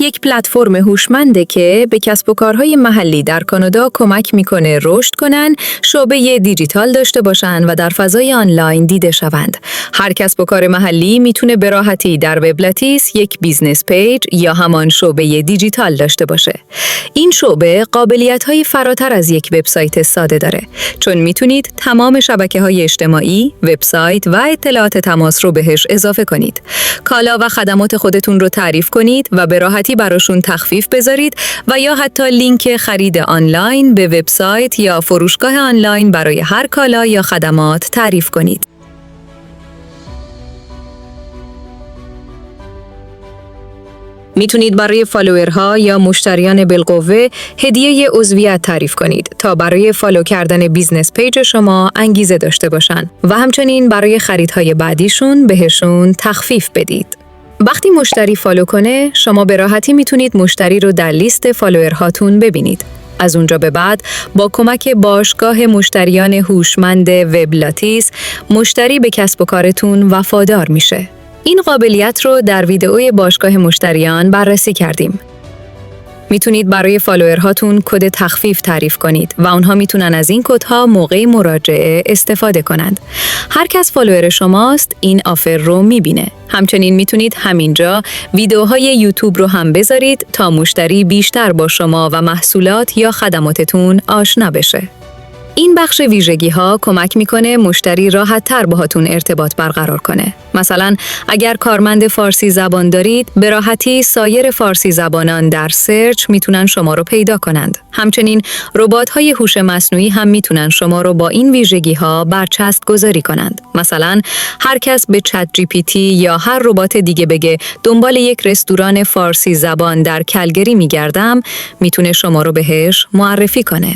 یک پلتفرم هوشمنده که به کسب و کارهای محلی در کانادا کمک میکنه رشد کنن، شعبه دیجیتال داشته باشن و در فضای آنلاین دیده شوند. هر کسب و کار محلی میتونه به راحتی در وبلاتیس یک بیزنس پیج یا همان شعبه دیجیتال داشته باشه. این شعبه قابلیت‌های فراتر از یک وبسایت ساده داره، چون میتونید تمام شبکه‌های اجتماعی، وبسایت و اطلاعات تماس رو بهش اضافه کنید. کالا و خدمات خودتون رو تعریف کنید و به راحتی براشون تخفیف بذارید و یا حتی لینک خرید آنلاین به وبسایت یا فروشگاه آنلاین برای هر کالا یا خدمات تعریف کنید. میتونید برای فالوورها یا مشتریان بالقوه هدیه عضویت تعریف کنید تا برای فالو کردن بیزنس پیج شما انگیزه داشته باشن و همچنین برای خریدهای بعدیشون بهشون تخفیف بدید. وقتی مشتری فالو کنه، شما به راحتی میتونید مشتری رو در لیست فالوورهاتون ببینید. از اونجا به بعد با کمک باشگاه مشتریان هوشمند وبلاتیس، مشتری به کسب و کارتون وفادار میشه. این قابلیت رو در ویدئوی باشگاه مشتریان بررسی کردیم. میتونید برای فالوورهاتون کد تخفیف تعریف کنید و اونها میتونن از این کدها موقع مراجعه استفاده کنند. هر کس فالوور شماست این آفر رو میبینه. همچنین میتونید همینجا ویدئوهای یوتیوب رو هم بذارید تا مشتری بیشتر با شما و محصولات یا خدماتتون آشنا بشه. این بخش ویژگی‌ها کمک میکنه مشتری راحت‌تر باهاتون ارتباط برقرار کنه. مثلا اگر کارمند فارسی زبان دارید، به راحتی سایر فارسی زبانان در سرچ میتونن شما رو پیدا کنند. همچنین ربات‌های هوش مصنوعی هم میتونن شما رو با این ویژگی‌ها برچسب گذاری کنند. مثلا هر کس به چت جی پی تی یا هر ربات دیگه بگه دنبال یک رستوران فارسی زبان در کلگری میگردم، میتونه شما رو بهش معرفی کنه.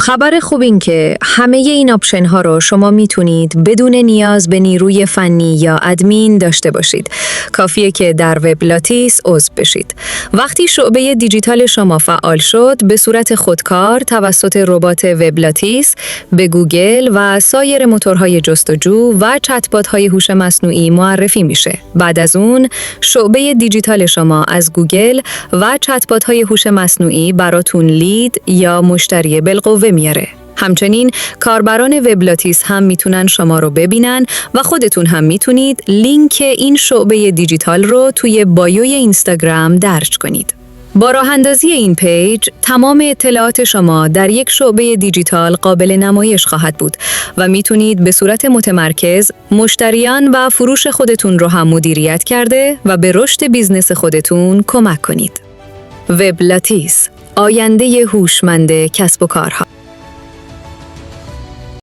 خبر خوب این که همه این آپشن ها رو شما میتونید بدون نیاز به نیروی فنی یا ادمین داشته باشید. کافیه که در وبلاتیس عضو بشید. وقتی شعبه دیجیتال شما فعال شد، به صورت خودکار توسط ربات وبلاتیس به گوگل و سایر موتورهای جستجو و چت‌بات های هوش مصنوعی معرفی میشه. بعد از اون شعبه دیجیتال شما از گوگل و چت‌بات های هوش مصنوعی براتون لید یا مشتری بالقوه میاره. همچنین کاربران وبلاتیس هم میتونن شما رو ببینن و خودتون هم میتونید لینک این شعبه دیجیتال رو توی بایوی اینستاگرام درج کنید. با راه اندازی این پیج، تمام اطلاعات شما در یک شعبه دیجیتال قابل نمایش خواهد بود و میتونید به صورت متمرکز مشتریان و فروش خودتون رو هم مدیریت کرده و به رشد بیزنس خودتون کمک کنید. وبلاتیس، آینده هوشمند کسب و کارها.